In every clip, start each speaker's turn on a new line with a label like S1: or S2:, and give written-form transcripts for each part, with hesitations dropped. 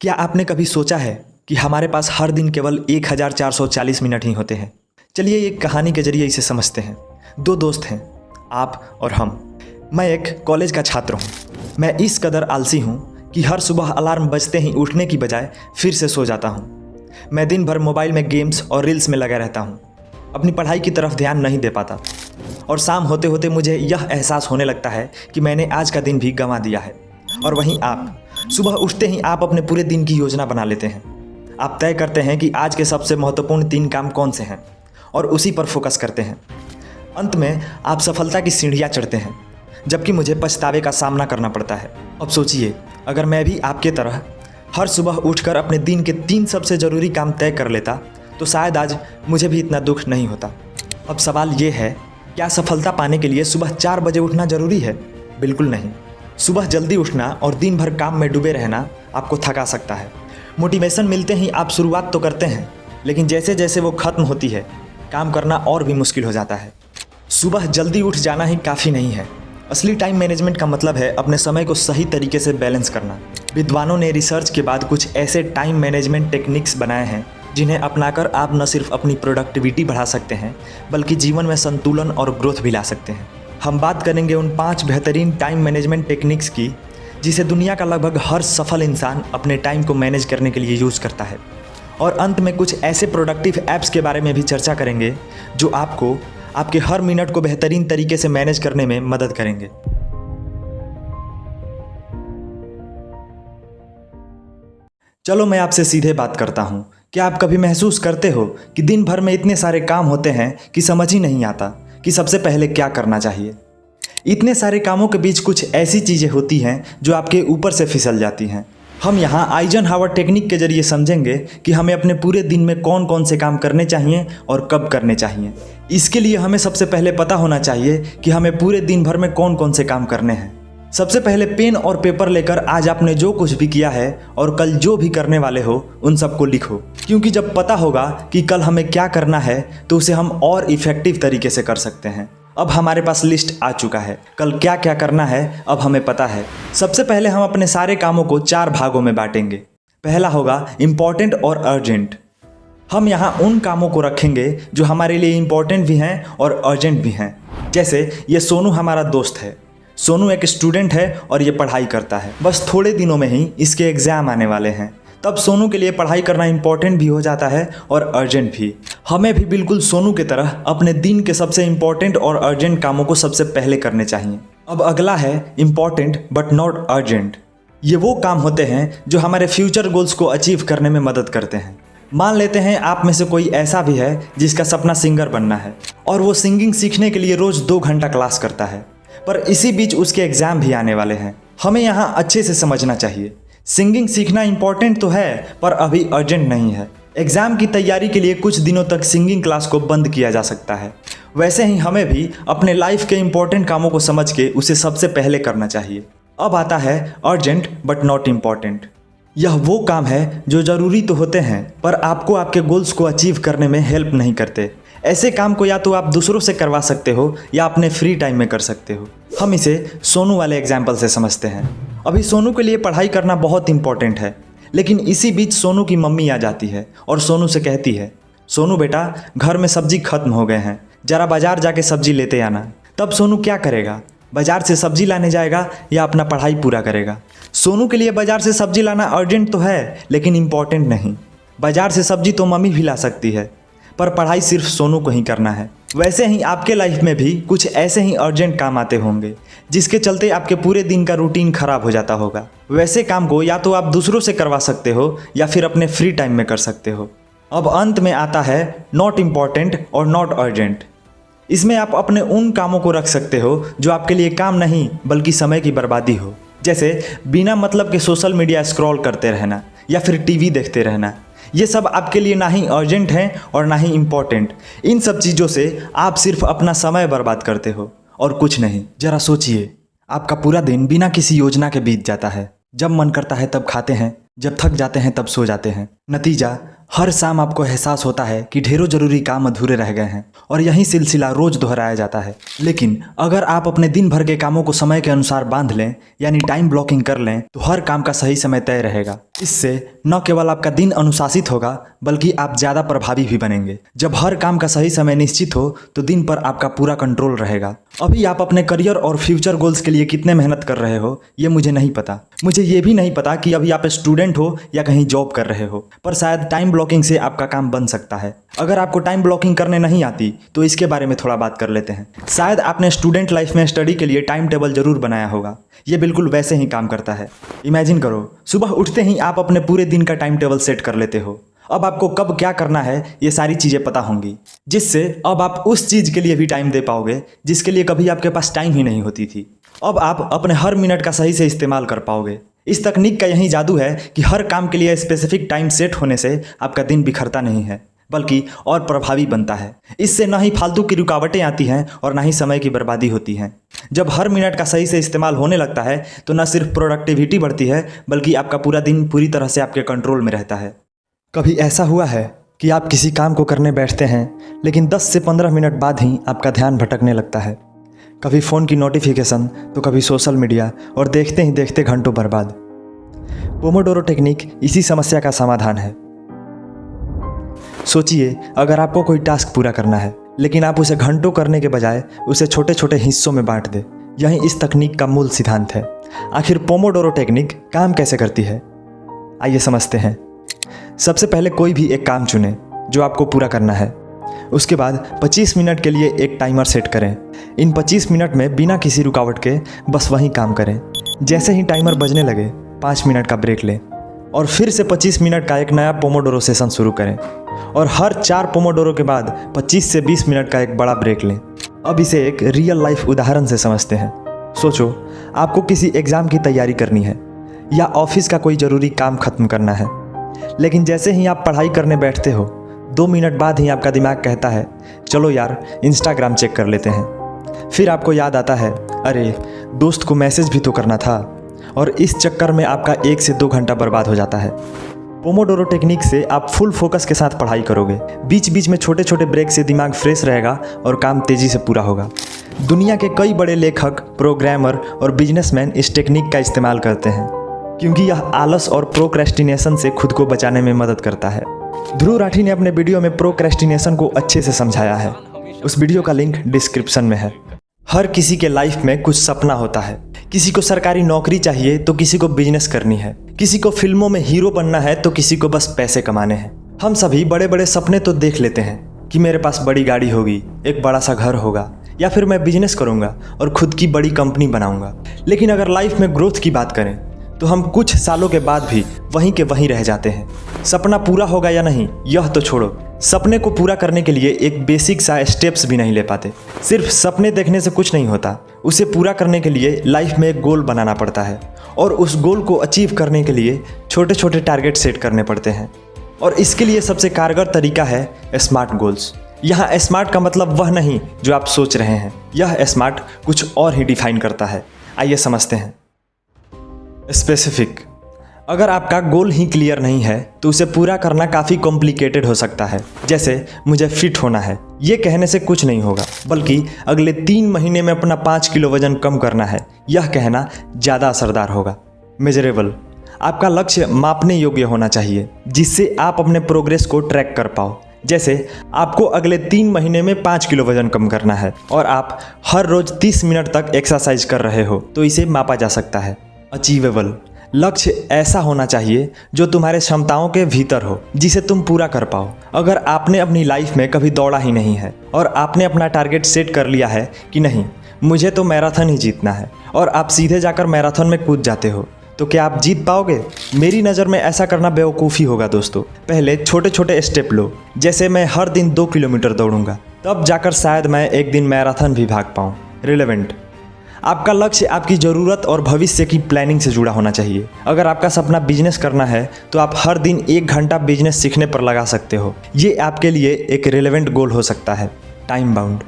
S1: क्या आपने कभी सोचा है कि हमारे पास हर दिन केवल 1440 मिनट ही होते हैं। चलिए एक कहानी के जरिए इसे समझते हैं। दो दोस्त हैं, आप और हम। मैं एक कॉलेज का छात्र हूँ। मैं इस कदर आलसी हूँ कि हर सुबह अलार्म बजते ही उठने की बजाय फिर से सो जाता हूँ। मैं दिन भर मोबाइल में गेम्स और रील्स में लगा रहता हूँ, अपनी पढ़ाई की तरफ ध्यान नहीं दे पाता और शाम होते होते मुझे यह एहसास होने लगता है कि मैंने आज का दिन भी गंवा दिया है। और वहीं आप सुबह उठते ही आप अपने पूरे दिन की योजना बना लेते हैं। आप तय करते हैं कि आज के सबसे महत्वपूर्ण 3 काम कौन से हैं और उसी पर फोकस करते हैं। अंत में आप सफलता की सीढ़ियाँ चढ़ते हैं, जबकि मुझे पछतावे का सामना करना पड़ता है। अब सोचिए, अगर मैं भी आपके तरह हर सुबह उठकर अपने दिन के 3 सबसे ज़रूरी काम तय कर लेता तो शायद आज मुझे भी इतना दुख नहीं होता। अब सवाल ये है, क्या सफलता पाने के लिए सुबह 4 बजे उठना ज़रूरी है? बिल्कुल नहीं। सुबह जल्दी उठना और दिन भर काम में डूबे रहना आपको थका सकता है। मोटिवेशन मिलते ही आप शुरुआत तो करते हैं, लेकिन जैसे जैसे वो ख़त्म होती है काम करना और भी मुश्किल हो जाता है। सुबह जल्दी उठ जाना ही काफ़ी नहीं है। असली टाइम मैनेजमेंट का मतलब है अपने समय को सही तरीके से बैलेंस करना। विद्वानों ने रिसर्च के बाद कुछ ऐसे टाइम मैनेजमेंट टेक्निक्स बनाए हैं जिन्हें अपनाकर आप न सिर्फ अपनी प्रोडक्टिविटी बढ़ा सकते हैं बल्कि जीवन में संतुलन और ग्रोथ भी ला सकते हैं। हम बात करेंगे उन 5 बेहतरीन टाइम मैनेजमेंट टेक्निक्स की जिसे दुनिया का लगभग हर सफल इंसान अपने टाइम को मैनेज करने के लिए यूज़ करता है। और अंत में कुछ ऐसे प्रोडक्टिव ऐप्स के बारे में भी चर्चा करेंगे जो आपको आपके हर मिनट को बेहतरीन तरीके से मैनेज करने में मदद करेंगे। चलो मैं आपसे सीधे बात करता हूँ। क्या आप कभी महसूस करते हो कि दिन भर में इतने सारे काम होते हैं कि समझ ही नहीं आता कि सबसे पहले क्या करना चाहिए? इतने सारे कामों के बीच कुछ ऐसी चीज़ें होती हैं जो आपके ऊपर से फिसल जाती हैं। हम यहाँ आइजनहावर टेक्निक के जरिए समझेंगे कि हमें अपने पूरे दिन में कौन कौन से काम करने चाहिए और कब करने चाहिए। इसके लिए हमें सबसे पहले पता होना चाहिए कि हमें पूरे दिन भर में कौन कौन से काम करने हैं। सबसे पहले पेन और पेपर लेकर आज आपने जो कुछ भी किया है और कल जो भी करने वाले हो उन सबको लिखो, क्योंकि जब पता होगा कि कल हमें क्या करना है तो उसे हम और इफ़ेक्टिव तरीके से कर सकते हैं। अब हमारे पास लिस्ट आ चुका है, कल क्या क्या करना है अब हमें पता है। सबसे पहले हम अपने सारे कामों को 4 भागों में बांटेंगे। पहला होगा इम्पॉर्टेंट और अर्जेंट। हम यहाँ उन कामों को रखेंगे जो हमारे लिए इम्पॉर्टेंट भी हैं और अर्जेंट भी हैं। जैसे ये सोनू हमारा दोस्त है। सोनू एक स्टूडेंट है और ये पढ़ाई करता है। बस थोड़े दिनों में ही इसके एग्ज़ाम आने वाले हैं, तब सोनू के लिए पढ़ाई करना इम्पॉर्टेंट भी हो जाता है और अर्जेंट भी। हमें भी बिल्कुल सोनू की तरह अपने दिन के सबसे इम्पॉर्टेंट और अर्जेंट कामों को सबसे पहले करने चाहिए। अब अगला है इम्पॉर्टेंट बट नॉट अर्जेंट। ये वो काम होते हैं जो हमारे फ्यूचर गोल्स को अचीव करने में मदद करते हैं। मान लेते हैं आप में से कोई ऐसा भी है जिसका सपना सिंगर बनना है और वो सिंगिंग सीखने के लिए रोज़ 2 घंटा क्लास करता है, पर इसी बीच उसके एग्ज़ाम भी आने वाले हैं। हमें यहाँ अच्छे से समझना चाहिए, सिंगिंग सीखना इम्पॉर्टेंट तो है पर अभी अर्जेंट नहीं है। एग्ज़ाम की तैयारी के लिए कुछ दिनों तक सिंगिंग क्लास को बंद किया जा सकता है। वैसे ही हमें भी अपने लाइफ के इम्पॉर्टेंट कामों को समझ के उसे सबसे पहले करना चाहिए। अब आता है अर्जेंट बट नॉट इम्पॉर्टेंट। यह वो काम है जो ज़रूरी तो होते हैं पर आपको आपके गोल्स को अचीव करने में हेल्प नहीं करते। ऐसे काम को या तो आप दूसरों से करवा सकते हो या अपने फ्री टाइम में कर सकते हो। हम इसे सोनू वाले एग्जाम्पल से समझते हैं। अभी सोनू के लिए पढ़ाई करना बहुत इंपॉर्टेंट है, लेकिन इसी बीच सोनू की मम्मी आ जाती है और सोनू से कहती है, सोनू बेटा घर में सब्जी खत्म हो गए हैं, ज़रा बाजार जाके सब्जी लेते आना। तब सोनू क्या करेगा? बाजार से सब्जी लाने जाएगा या अपना पढ़ाई पूरा करेगा? सोनू के लिए बाजार से सब्जी लाना अर्जेंट तो है लेकिन इम्पॉर्टेंट नहीं। बाजार से सब्जी तो मम्मी भी ला सकती है, पर पढ़ाई सिर्फ सोनू को ही करना है। वैसे ही आपके लाइफ में भी कुछ ऐसे ही अर्जेंट काम आते होंगे जिसके चलते आपके पूरे दिन का रूटीन खराब हो जाता होगा। वैसे काम को या तो आप दूसरों से करवा सकते हो या फिर अपने फ्री टाइम में कर सकते हो। अब अंत में आता है नॉट इम्पॉर्टेंट और नॉट अर्जेंट। इसमें आप अपने उन कामों को रख सकते हो जो आपके लिए काम नहीं बल्कि समय की बर्बादी हो, जैसे बिना मतलब के सोशल मीडिया स्क्रॉल करते रहना या फिर टीवी देखते रहना। ये सब आपके लिए ना ही अर्जेंट हैं और ना ही इम्पॉर्टेंट। इन सब चीज़ों से आप सिर्फ अपना समय बर्बाद करते हो और कुछ नहीं। जरा सोचिए, आपका पूरा दिन बिना किसी योजना के बीत जाता है। जब मन करता है तब खाते हैं, जब थक जाते हैं तब सो जाते हैं। नतीजा हर शाम आपको एहसास होता है कि ढेरों जरूरी काम अधूरे रह गए हैं और यही सिलसिला रोज दोहराया जाता है। लेकिन अगर आप अपने दिन भर के कामों को समय के अनुसार बांध लें, यानी टाइम ब्लॉकिंग कर लें, तो हर काम का सही समय तय रहेगा। इससे न केवल आपका दिन अनुशासित होगा, बल्कि आप ज़्यादा प्रभावी भी बनेंगे। जब हर काम का सही समय निश्चित हो तो दिन पर आपका पूरा कंट्रोल रहेगा। अभी आप अपने करियर और फ्यूचर गोल्स के लिए कितने मेहनत कर रहे हो ये मुझे नहीं पता। मुझे ये भी नहीं पता कि अभी आप स्टूडेंट हो या कहीं जॉब कर रहे हो, पर शायद टाइम ब्लॉकिंग से आपका काम बन सकता है। अगर आपको टाइम ब्लॉकिंग करने नहीं आती तो इसके बारे में थोड़ा बात कर लेते हैं। शायद आपने स्टूडेंट लाइफ में स्टडी के लिए टाइम टेबल जरूर बनाया होगा। ये बिल्कुल वैसे ही काम करता है। इमेजिन करो, सुबह उठते ही आप अपने पूरे दिन का टाइम टेबल सेट कर लेते हो। अब आपको कब क्या करना है ये सारी चीज़ें पता होंगी, जिससे अब आप उस चीज़ के लिए भी टाइम दे पाओगे जिसके लिए कभी आपके पास टाइम ही नहीं होती थी। अब आप अपने हर मिनट का सही से इस्तेमाल कर पाओगे। इस तकनीक का यही जादू है कि हर काम के लिए स्पेसिफिक टाइम सेट होने से आपका दिन बिखरता नहीं है, बल्कि और प्रभावी बनता है। इससे ना ही फालतू की रुकावटें आती हैं और ना ही समय की बर्बादी होती है। जब हर मिनट का सही से इस्तेमाल होने लगता है तो न सिर्फ प्रोडक्टिविटी बढ़ती है, बल्कि आपका पूरा दिन पूरी तरह से आपके कंट्रोल में रहता है। कभी ऐसा हुआ है कि आप किसी काम को करने बैठते हैं, लेकिन 10 से 15 मिनट बाद ही आपका ध्यान भटकने लगता है। कभी फ़ोन की नोटिफिकेशन तो कभी सोशल मीडिया, और देखते ही देखते घंटों बर्बाद। पोमोडोरो टेक्निक इसी समस्या का समाधान है। सोचिए, अगर आपको कोई टास्क पूरा करना है, लेकिन आप उसे घंटों करने के बजाय उसे छोटे छोटे हिस्सों में बांट दें। यही इस तकनीक का मूल सिद्धांत है। आखिर पोमोडोरो टेक्निक काम कैसे करती है, आइए समझते हैं। सबसे पहले कोई भी एक काम चुनें जो आपको पूरा करना है। उसके बाद 25 मिनट के लिए एक टाइमर सेट करें। इन 25 मिनट में बिना किसी रुकावट के बस वही काम करें। जैसे ही टाइमर बजने लगे 5 मिनट का ब्रेक लें और फिर से 25 मिनट का एक नया पोमोडोरो सेशन शुरू करें, और हर 4 पोमोडोरो के बाद 25 से 20 मिनट का एक बड़ा ब्रेक लें। अब इसे एक रियल लाइफ उदाहरण से समझते हैं। सोचो, आपको किसी एग्ज़ाम की तैयारी करनी है या ऑफिस का कोई ज़रूरी काम ख़त्म करना है, लेकिन जैसे ही आप पढ़ाई करने बैठते हो 2 मिनट बाद ही आपका दिमाग कहता है चलो यार इंस्टाग्राम चेक कर लेते हैं। फिर आपको याद आता है अरे दोस्त को मैसेज भी तो करना था, और इस चक्कर में आपका 1 से 2 घंटा बर्बाद हो जाता है। पोमोडोरो टेक्निक से आप फुल फोकस के साथ पढ़ाई करोगे। बीच बीच में छोटे छोटे ब्रेक से दिमाग फ्रेश रहेगा और काम तेज़ी से पूरा होगा। दुनिया के कई बड़े लेखक, प्रोग्रामर और बिजनेसमैन इस टेक्निक का इस्तेमाल करते हैं, क्योंकि यह आलस और प्रोक्रेस्टिनेशन से खुद को बचाने में मदद करता है। ध्रुव राठी ने अपने वीडियो में प्रोक्रेस्टिनेशन को अच्छे से समझाया है। उस वीडियो का लिंक डिस्क्रिप्शन में है। हर किसी के लाइफ में कुछ सपना होता है। किसी को सरकारी नौकरी चाहिए तो किसी को बिजनेस करनी है, किसी को फिल्मों में हीरो बनना है तो किसी को बस पैसे कमाने हैं। हम सभी बड़े बड़े सपने तो देख लेते हैं कि मेरे पास बड़ी गाड़ी होगी, एक बड़ा सा घर होगा, या फिर मैं बिजनेस करूंगा और खुद की बड़ी कंपनी बनाऊंगा। लेकिन अगर लाइफ में ग्रोथ की बात करें तो हम कुछ सालों के बाद भी वहीं के वहीं रह जाते हैं। सपना पूरा होगा या नहीं यह तो छोड़ो, सपने को पूरा करने के लिए एक बेसिक सा स्टेप्स भी नहीं ले पाते। सिर्फ सपने देखने से कुछ नहीं होता, उसे पूरा करने के लिए लाइफ में एक गोल बनाना पड़ता है, और उस गोल को अचीव करने के लिए छोटे छोटे टारगेट सेट करने पड़ते हैं। और इसके लिए सबसे कारगर तरीका है स्मार्ट गोल्स। यहाँ स्मार्ट का मतलब वह नहीं जो आप सोच रहे हैं, यह स्मार्ट कुछ और ही डिफाइन करता है। आइए समझते हैं। स्पेसिफिक। अगर आपका गोल ही क्लियर नहीं है तो उसे पूरा करना काफ़ी कॉम्प्लिकेटेड हो सकता है। जैसे मुझे फिट होना है, ये कहने से कुछ नहीं होगा, बल्कि अगले 3 महीने में अपना 5 किलो वजन कम करना है, यह कहना ज़्यादा असरदार होगा। मेजरेबल। आपका लक्ष्य मापने योग्य होना चाहिए, जिससे आप अपने प्रोग्रेस को ट्रैक कर पाओ। जैसे आपको अगले 3 महीने में 5 किलो वजन कम करना है और आप हर रोज़ 30 मिनट तक एक्सरसाइज कर रहे हो, तो इसे मापा जा सकता है। अचीवेबल। लक्ष्य ऐसा होना चाहिए जो तुम्हारे क्षमताओं के भीतर हो, जिसे तुम पूरा कर पाओ। अगर आपने अपनी लाइफ में कभी दौड़ा ही नहीं है और आपने अपना टारगेट सेट कर लिया है कि नहीं मुझे तो मैराथन ही जीतना है, और आप सीधे जाकर मैराथन में कूद जाते हो, तो क्या आप जीत पाओगे? मेरी नज़र में ऐसा करना बेवकूफ़ी होगा दोस्तों। पहले छोटे छोटे स्टेप लो, जैसे मैं हर दिन 2 किलोमीटर दौड़ूंगा, तब जाकर शायद मैं एक दिन मैराथन भी भाग पाऊँ। रिलेवेंट। आपका लक्ष्य आपकी ज़रूरत और भविष्य की प्लानिंग से जुड़ा होना चाहिए। अगर आपका सपना बिजनेस करना है तो आप हर दिन 1 घंटा बिजनेस सीखने पर लगा सकते हो। ये आपके लिए एक रिलेवेंट गोल हो सकता है। Time bound.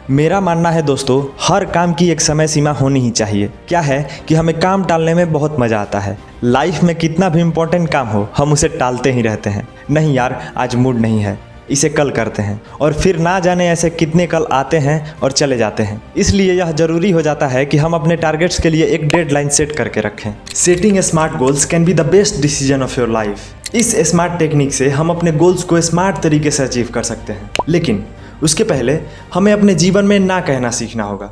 S1: मेरा मानना है दोस्तों, हर काम की एक समय सीमा होनी ही चाहिए। क्या है कि हमें काम टालने में बहुत मज़ा आता है। लाइफ में कितना भी इम्पोर्टेंट काम हो, हम उसे टालते ही रहते हैं। नहीं यार, आज मूड नहीं है, इसे कल करते हैं। और फिर ना जाने ऐसे कितने कल आते हैं और चले जाते हैं। इसलिए यह जरूरी हो जाता है कि हम अपने टारगेट्स के लिए एक डेडलाइन सेट करके रखें। Setting smart goals can be the best decision of your life. इस स्मार्ट टेक्निक से हम अपने गोल्स को स्मार्ट तरीके से अचीव कर सकते हैं। लेकिन उसके पहले हमें अपने जीवन में ना कहना सीखना होगा।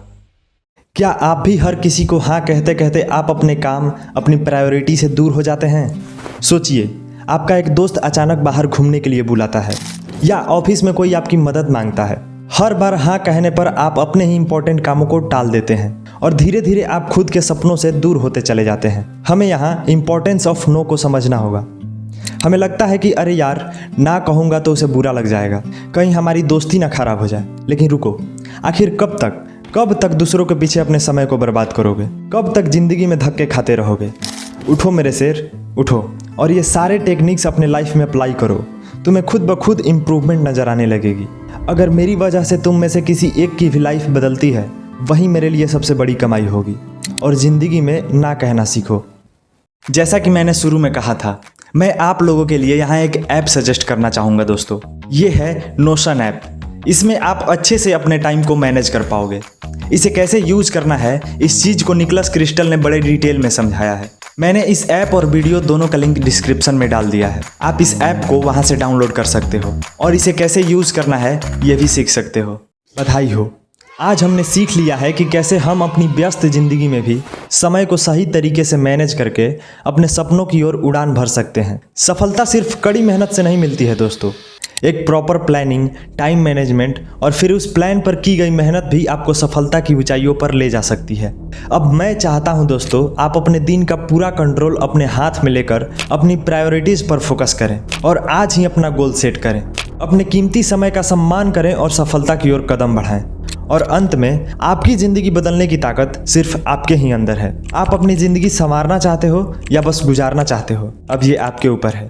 S1: क्या आप भी हर किसी को हाँ कहते कहते आप अपने काम, अपनी प्रायोरिटी से दूर हो जाते हैं? सोचिए, आपका एक दोस्त अचानक बाहर घूमने के लिए बुलाता है, या ऑफिस में कोई आपकी मदद मांगता है। हर बार हाँ कहने पर आप अपने ही इंपॉर्टेंट कामों को टाल देते हैं और धीरे धीरे आप खुद के सपनों से दूर होते चले जाते हैं। हमें यहाँ इंपॉर्टेंस ऑफ नो को समझना होगा। हमें लगता है कि अरे यार, ना कहूँगा तो उसे बुरा लग जाएगा, कहीं हमारी दोस्ती ना खराब हो जाए। लेकिन रुको, आखिर कब तक दूसरों के पीछे अपने समय को बर्बाद करोगे? कब तक जिंदगी में धक्के खाते रहोगे? उठो मेरे शेर, उठो और ये सारे टेक्निक्स अपने लाइफ में अप्लाई करो। तुम्हें खुद ब खुद इम्प्रूवमेंट नज़र आने लगेगी। अगर मेरी वजह से तुम में से किसी एक की भी लाइफ बदलती है, वही मेरे लिए सबसे बड़ी कमाई होगी। और ज़िंदगी में ना कहना सीखो। जैसा कि मैंने शुरू में कहा था, मैं आप लोगों के लिए यहाँ एक ऐप सजेस्ट करना चाहूँगा दोस्तों। ये है नोशन ऐप। इसमें आप अच्छे से अपने टाइम को मैनेज कर पाओगे। इसे कैसे यूज करना है, इस चीज़ को निकोलस क्रिस्टल ने बड़े डिटेल में समझाया है। मैंने इस ऐप और वीडियो दोनों का लिंक डिस्क्रिप्शन में डाल दिया है। आप इस ऐप को वहाँ से डाउनलोड कर सकते हो और इसे कैसे यूज़ करना है ये भी सीख सकते हो। बधाई हो, आज हमने सीख लिया है कि कैसे हम अपनी व्यस्त ज़िंदगी में भी समय को सही तरीके से मैनेज करके अपने सपनों की ओर उड़ान भर सकते हैं। सफलता सिर्फ कड़ी मेहनत से नहीं मिलती है दोस्तों। एक प्रॉपर प्लानिंग, टाइम मैनेजमेंट और फिर उस प्लान पर की गई मेहनत भी आपको सफलता की ऊंचाइयों पर ले जा सकती है। अब मैं चाहता हूं दोस्तों, आप अपने दिन का पूरा कंट्रोल अपने हाथ में लेकर अपनी प्रायोरिटीज़ पर फोकस करें और आज ही अपना गोल सेट करें। अपने कीमती समय का सम्मान करें और सफलता की ओर कदम बढ़ाएं। और अंत में, आपकी ज़िंदगी बदलने की ताकत सिर्फ आपके ही अंदर है। आप अपनी ज़िंदगी संवारना चाहते हो या बस गुजारना चाहते हो, अब ये आपके ऊपर है।